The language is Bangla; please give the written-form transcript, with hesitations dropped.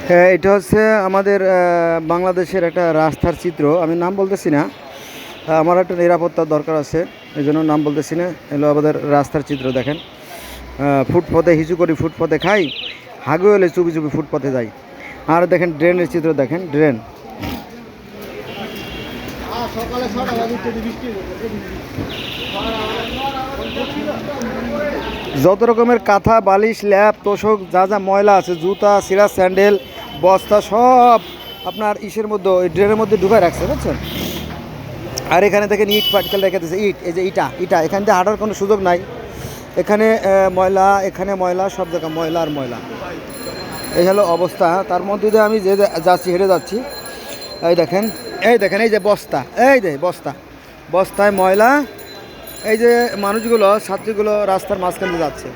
হ্যাঁ, এটা হচ্ছে আমাদের বাংলাদেশের একটা রাস্তার চিত্র। আমি নাম বলতেছি না, আমার একটা নিরাপত্তার দরকার আছে, এই জন্য নাম বলতেছি না। এগুলো আমাদের রাস্তার চিত্র দেখেন। ফুটপথে হিচু করি, ফুটপথে খাই, হাগু এলে চুপি চুপি ফুটপথে যাই। আর দেখেন ড্রেনের চিত্র, দেখেন ড্রেন। যত রকমের কাঁথা, বালিশ, ল্যাপ, তোষক, যা যা ময়লা আছে, জুতা, সিরা, স্যান্ডেল, বস্তা, সব আপনার ইসের মধ্যে, ওই ড্রেনের মধ্যে ঢুকায় রাখছে, বুঝছেন। আর এখানে দেখেন ইট পাটকেল রেখে দিয়েছে, ইট, এই যে ইটা ইটা, এখান থেকে হাঁটার কোনো সুযোগ নাই। এখানে ময়লা, এখানে ময়লা, সব জায়গায় ময়লা আর ময়লা। এই হলো অবস্থা। তার মধ্যে দিয়ে আমি যে যাচ্ছি, হেঁটে যাচ্ছি, এই দেখেন, এই দেখেন, এই যে বস্তা, এই যে বস্তা, বস্তায় ময়লা। এই যে মানুষগুলো, ছাত্রীগুলো রাস্তার মাঝখান দিয়ে যাচ্ছে।